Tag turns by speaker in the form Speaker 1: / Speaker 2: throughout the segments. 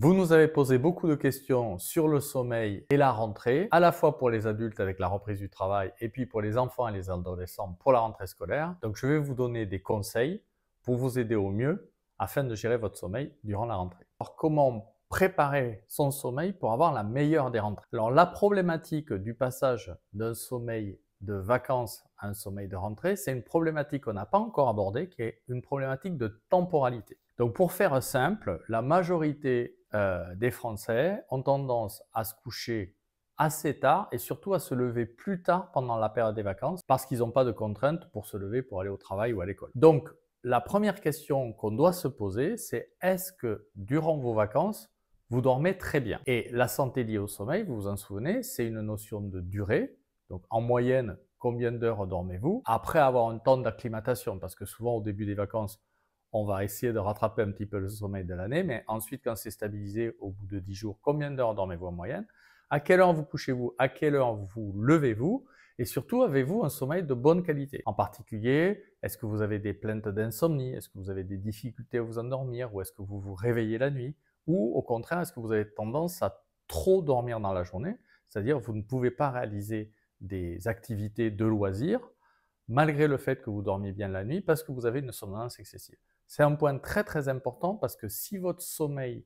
Speaker 1: Vous nous avez posé beaucoup de questions sur le sommeil et la rentrée, à la fois pour les adultes avec la reprise du travail et puis pour les enfants et les adolescents pour la rentrée scolaire. Donc je vais vous donner des conseils pour vous aider au mieux afin de gérer votre sommeil durant la rentrée. Alors comment préparer son sommeil pour avoir la meilleure des rentrées? Alors la problématique du passage d'un sommeil de vacances à un sommeil de rentrée, c'est une problématique qu'on n'a pas encore abordée, qui est une problématique de temporalité. Donc pour faire simple, la majorité des Français ont tendance à se coucher assez tard et surtout à se lever plus tard pendant la période des vacances parce qu'ils n'ont pas de contraintes pour se lever pour aller au travail ou à l'école. Donc la première question qu'on doit se poser, c'est est-ce que durant vos vacances, vous dormez très bien? Et la santé liée au sommeil, vous vous en souvenez, c'est une notion de durée. Donc en moyenne, combien d'heures dormez-vous? Après avoir un temps d'acclimatation, parce que souvent au début des vacances, on va essayer de rattraper un petit peu le sommeil de l'année, mais ensuite, quand c'est stabilisé au bout de 10 jours, combien d'heures dormez-vous en moyenne? À quelle heure vous couchez-vous? À quelle heure vous levez-vous? Et surtout, avez-vous un sommeil de bonne qualité? En particulier, est-ce que vous avez des plaintes d'insomnie? Est-ce que vous avez des difficultés à vous endormir? Ou est-ce que vous vous réveillez la nuit? Ou au contraire, est-ce que vous avez tendance à trop dormir dans la journée? C'est-à-dire, vous ne pouvez pas réaliser des activités de loisirs malgré le fait que vous dormiez bien la nuit parce que vous avez une somnolence excessive. C'est un point très très important parce que si votre sommeil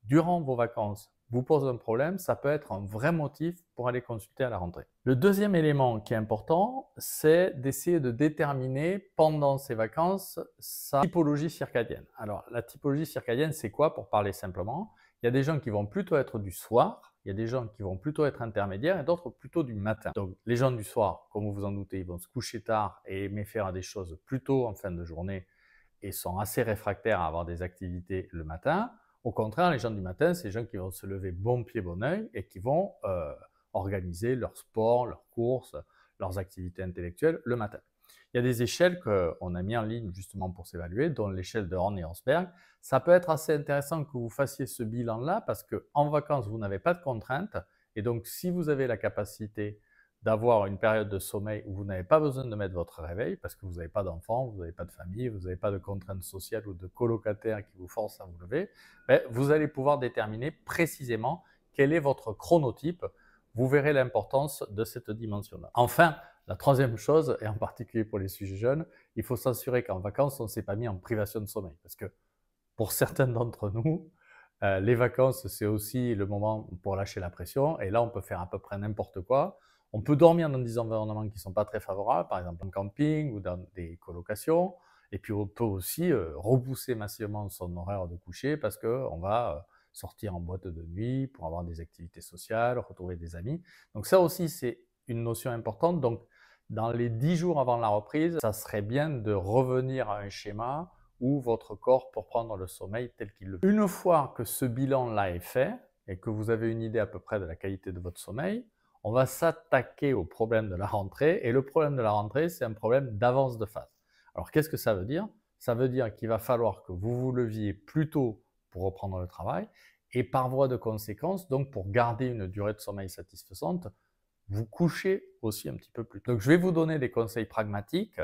Speaker 1: durant vos vacances vous pose un problème, ça peut être un vrai motif pour aller consulter à la rentrée. Le deuxième élément qui est important, c'est d'essayer de déterminer pendant ces vacances sa typologie circadienne. Alors la typologie circadienne, c'est quoi pour parler simplement? Il y a des gens qui vont plutôt être du soir, il y a des gens qui vont plutôt être intermédiaires et d'autres plutôt du matin. Donc les gens du soir, comme vous vous en doutez, ils vont se coucher tard et aimer faire des choses plutôt en fin de journée et sont assez réfractaires à avoir des activités le matin. Au contraire, les gens du matin, c'est les gens qui vont se lever bon pied, bon oeil et qui vont organiser leur sport, leurs courses, leurs activités intellectuelles le matin. Il y a des échelles qu'on a mis en ligne justement pour s'évaluer, dont l'échelle de Horn et Herzberg. Ça peut être assez intéressant que vous fassiez ce bilan-là parce qu'en vacances, vous n'avez pas de contraintes. Et donc, si vous avez la capacité d'avoir une période de sommeil où vous n'avez pas besoin de mettre votre réveil parce que vous n'avez pas d'enfants, vous n'avez pas de famille, vous n'avez pas de contraintes sociales ou de colocataires qui vous forcent à vous lever, vous allez pouvoir déterminer précisément quel est votre chronotype. Vous verrez l'importance de cette dimension-là. Enfin, la troisième chose, et en particulier pour les sujets jeunes, il faut s'assurer qu'en vacances, on ne s'est pas mis en privation de sommeil. Parce que pour certains d'entre nous, les vacances, c'est aussi le moment pour lâcher la pression. Et là, on peut faire à peu près n'importe quoi. On peut dormir dans des environnements qui ne sont pas très favorables, par exemple en camping ou dans des colocations. Et puis, on peut aussi repousser massivement son horaire de coucher parce qu'on va sortir en boîte de nuit pour avoir des activités sociales, retrouver des amis. Donc ça aussi, c'est une notion importante. Donc, dans les 10 jours avant la reprise, ça serait bien de revenir à un schéma où votre corps pour prendre le sommeil tel qu'il le veut. Une fois que ce bilan-là est fait et que vous avez une idée à peu près de la qualité de votre sommeil, on va s'attaquer au problème de la rentrée. Et le problème de la rentrée, c'est un problème d'avance de phase. Alors, qu'est-ce que ça veut dire? Ça veut dire qu'il va falloir que vous vous leviez plus tôt pour reprendre le travail et par voie de conséquence, donc pour garder une durée de sommeil satisfaisante, vous couchez aussi un petit peu plus tôt. Donc, je vais vous donner des conseils pragmatiques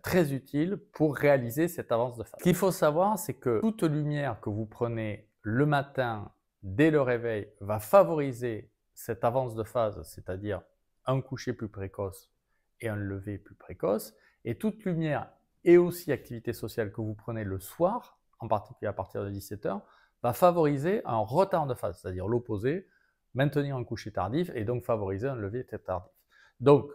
Speaker 1: très utiles pour réaliser cette avance de phase. Ce qu'il faut savoir, c'est que toute lumière que vous prenez le matin dès le réveil va favoriser cette avance de phase, c'est-à-dire un coucher plus précoce et un lever plus précoce. Et toute lumière et aussi activité sociale que vous prenez le soir, en particulier à partir de 17 h, va favoriser un retard de phase, c'est-à-dire l'opposé, maintenir un coucher tardif et donc favoriser un lever très tardif. Donc,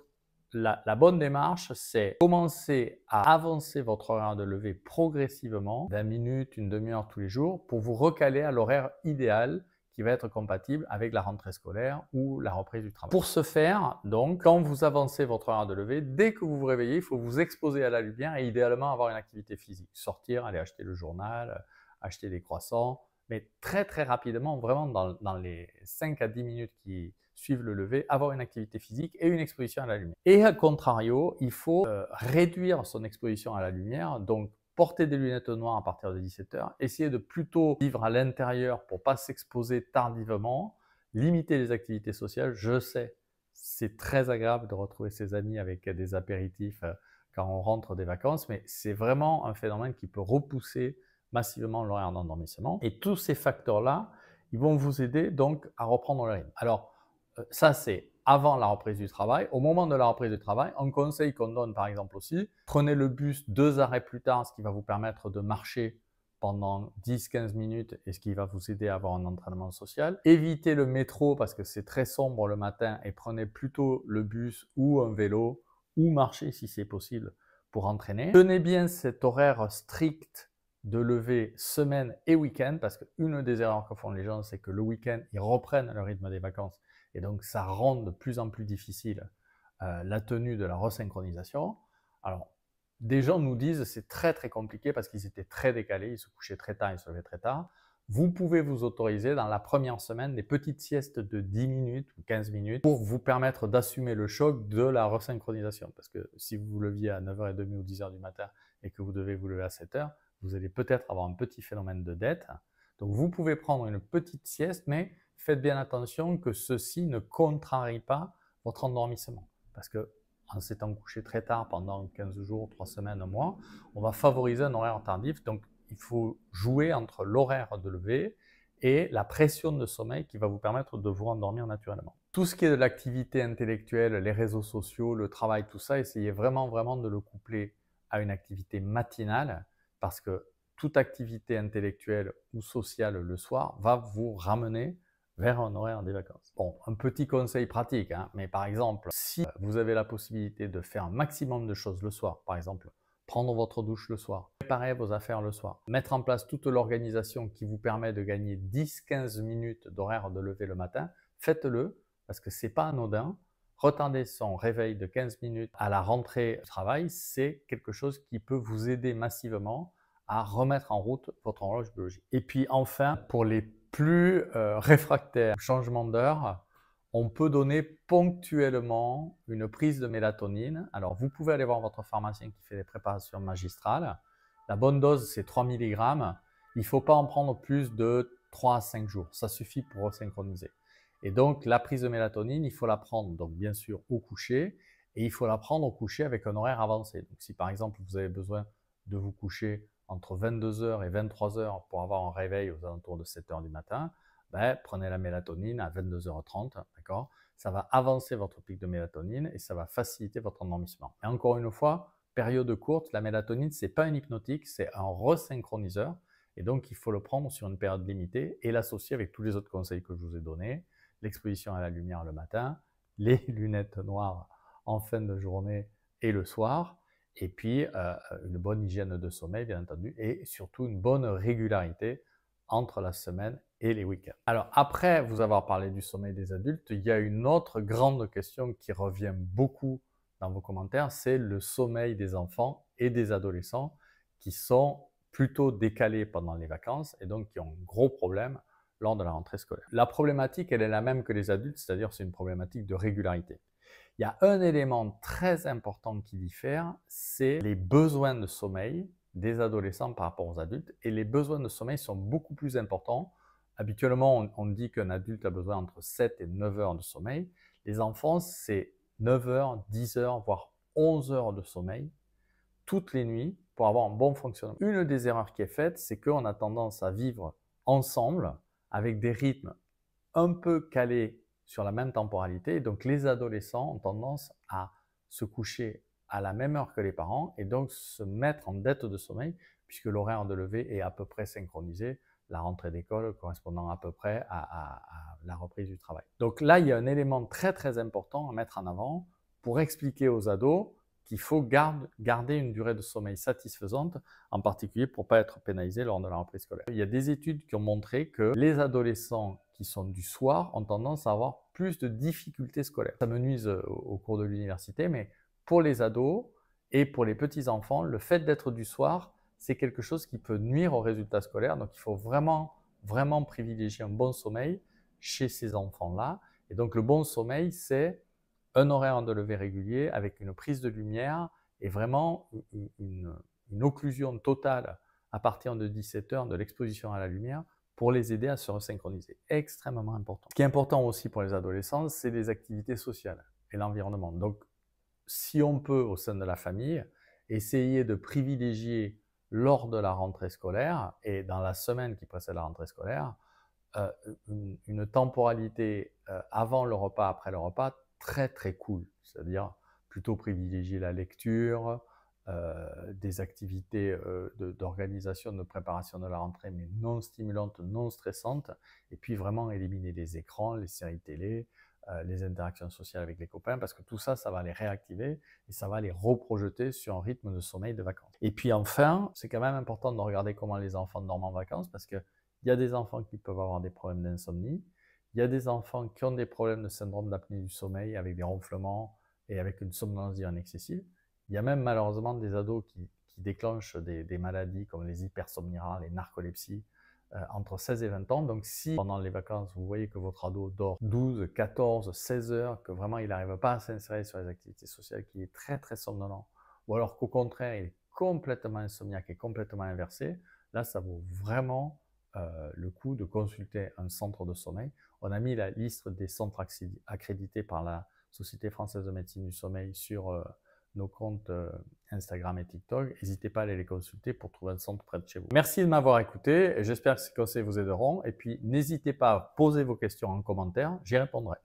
Speaker 1: la bonne démarche, c'est commencer à avancer votre horaire de lever progressivement, 20 minutes, une demi-heure tous les jours, pour vous recaler à l'horaire idéal qui va être compatible avec la rentrée scolaire ou la reprise du travail. Pour ce faire, donc, quand vous avancez votre horaire de lever, dès que vous vous réveillez, il faut vous exposer à la lumière et idéalement avoir une activité physique. Sortir, aller acheter le journal, acheter des croissants, mais très très rapidement, vraiment dans les 5 à 10 minutes qui suivent le lever, avoir une activité physique et une exposition à la lumière. Et à contrario, il faut réduire son exposition à la lumière, donc porter des lunettes noires à partir de 17 h, essayer de plutôt vivre à l'intérieur pour ne pas s'exposer tardivement, limiter les activités sociales. Je sais, c'est très agréable de retrouver ses amis avec des apéritifs quand on rentre des vacances, mais c'est vraiment un phénomène qui peut repousser massivement l'horaire d'endormissement. Et tous ces facteurs-là, ils vont vous aider donc à reprendre le rythme. Alors, ça c'est avant la reprise du travail. Au moment de la reprise du travail, un conseil qu'on donne par exemple aussi, prenez le bus 2 arrêts plus tard, ce qui va vous permettre de marcher pendant 10-15 minutes et ce qui va vous aider à avoir un entraînement social. Évitez le métro parce que c'est très sombre le matin et prenez plutôt le bus ou un vélo ou marchez si c'est possible pour entraîner. Tenez bien cet horaire strict de lever semaine et week-end parce qu'une des erreurs que font les gens, c'est que le week-end, ils reprennent le rythme des vacances et donc ça rend de plus en plus difficile la tenue de la resynchronisation. Alors, des gens nous disent que c'est très très compliqué parce qu'ils étaient très décalés, ils se couchaient très tard, ils se levaient très tard. Vous pouvez vous autoriser dans la première semaine des petites siestes de 10 minutes ou 15 minutes pour vous permettre d'assumer le choc de la resynchronisation. Parce que si vous vous leviez à 9h30 ou 10h du matin et que vous devez vous lever à 7h, vous allez peut-être avoir un petit phénomène de dette. Donc vous pouvez prendre une petite sieste, mais faites bien attention que ceci ne contrarie pas votre endormissement. Parce que en s'étant couché très tard pendant 15 jours, 3 semaines, un mois, on va favoriser un horaire tardif. Donc il faut jouer entre l'horaire de lever et la pression de sommeil qui va vous permettre de vous endormir naturellement. Tout ce qui est de l'activité intellectuelle, les réseaux sociaux, le travail, tout ça, essayez vraiment de le coupler à une activité matinale parce que toute activité intellectuelle ou sociale le soir va vous ramener vers un horaire des vacances. Bon, un petit conseil pratique, hein, mais par exemple, si vous avez la possibilité de faire un maximum de choses le soir, par exemple, prendre votre douche le soir, préparer vos affaires le soir, mettre en place toute l'organisation qui vous permet de gagner 10-15 minutes d'horaire de lever le matin, faites-le parce que c'est pas anodin. Retarder son réveil de 15 minutes à la rentrée du travail, c'est quelque chose qui peut vous aider massivement à remettre en route votre horloge biologique. Et puis enfin, pour les plus réfractaires au changement d'heure, on peut donner ponctuellement une prise de mélatonine. Alors vous pouvez aller voir votre pharmacien qui fait des préparations magistrales. La bonne dose, c'est 3 mg. Il ne faut pas en prendre plus de 3 à 5 jours. Ça suffit pour resynchroniser. Et donc, la prise de mélatonine, il faut la prendre, donc bien sûr, au coucher, et il faut la prendre au coucher avec un horaire avancé. Donc, si par exemple, vous avez besoin de vous coucher entre 22h et 23h pour avoir un réveil aux alentours de 7h du matin, ben, prenez la mélatonine à 22h30, d'accord? Ça va avancer votre pic de mélatonine et ça va faciliter votre endormissement. Et encore une fois, période courte, la mélatonine, ce n'est pas un hypnotique, c'est un resynchroniseur. Et donc, il faut le prendre sur une période limitée et l'associer avec tous les autres conseils que je vous ai donnés. L'exposition à la lumière le matin, les lunettes noires en fin de journée et le soir, et puis une bonne hygiène de sommeil, bien entendu, et surtout une bonne régularité entre la semaine et les week-ends. Alors, après vous avoir parlé du sommeil des adultes, il y a une autre grande question qui revient beaucoup dans vos commentaires, c'est le sommeil des enfants et des adolescents qui sont plutôt décalés pendant les vacances et donc qui ont un gros problème lors de la rentrée scolaire. La problématique, elle est la même que les adultes, c'est-à-dire c'est une problématique de régularité. Il y a un élément très important qui diffère, c'est les besoins de sommeil des adolescents par rapport aux adultes. Et les besoins de sommeil sont beaucoup plus importants. Habituellement, on dit qu'un adulte a besoin entre 7 et 9 heures de sommeil. Les enfants, c'est 9 heures, 10 heures, voire 11 heures de sommeil toutes les nuits pour avoir un bon fonctionnement. Une des erreurs qui est faite, c'est qu'on a tendance à vivre ensemble avec des rythmes un peu calés sur la même temporalité. Donc, les adolescents ont tendance à se coucher à la même heure que les parents et donc se mettre en dette de sommeil puisque l'horaire de lever est à peu près synchronisé, la rentrée d'école correspondant à peu près à la reprise du travail. Donc là, il y a un élément très important à mettre en avant pour expliquer aux ados qu'il faut garder une durée de sommeil satisfaisante, en particulier pour ne pas être pénalisé lors de la reprise scolaire. Il y a des études qui ont montré que les adolescents qui sont du soir ont tendance à avoir plus de difficultés scolaires. Ça me nuise au cours de l'université, mais pour les ados et pour les petits-enfants, le fait d'être du soir, c'est quelque chose qui peut nuire aux résultats scolaires. Donc, il faut vraiment privilégier un bon sommeil chez ces enfants-là. Et donc, le bon sommeil, c'est un horaire de lever régulier avec une prise de lumière et vraiment une occlusion totale à partir de 17 heures de l'exposition à la lumière pour les aider à se resynchroniser. Extrêmement important. Ce qui est important aussi pour les adolescents, c'est les activités sociales et l'environnement. Donc, si on peut, au sein de la famille, essayer de privilégier lors de la rentrée scolaire et dans la semaine qui précède la rentrée scolaire, une temporalité avant le repas, après le repas, très très cool. C'est-à-dire plutôt privilégier la lecture, des activités d'organisation, de préparation de la rentrée, mais non stimulantes, non stressantes, et puis vraiment éliminer les écrans, les séries télé, les interactions sociales avec les copains, parce que tout ça, ça va les réactiver et ça va les reprojeter sur un rythme de sommeil de vacances. Et puis enfin, c'est quand même important de regarder comment les enfants dorment en vacances, parce qu'il y a des enfants qui peuvent avoir des problèmes d'insomnie, il y a des enfants qui ont des problèmes de syndrome d'apnée du sommeil avec des ronflements et avec une somnolence diurne excessive. Il y a même malheureusement des ados qui déclenchent des maladies comme les hypersomnias, les narcolepsies, entre 16 et 20 ans. Donc si pendant les vacances, vous voyez que votre ado dort 12, 14, 16 heures, que vraiment il n'arrive pas à s'insérer sur les activités sociales, qu'il est très très somnolent, ou alors qu'au contraire, il est complètement insomniaque et complètement inversé, là ça vaut vraiment le coup de consulter un centre de sommeil. On a mis la liste des centres accrédités par la Société française de médecine du sommeil sur nos comptes Instagram et TikTok. N'hésitez pas à aller les consulter pour trouver un centre près de chez vous. Merci de m'avoir écouté et j'espère que ces conseils vous aideront. Et puis, n'hésitez pas à poser vos questions en commentaire, j'y répondrai.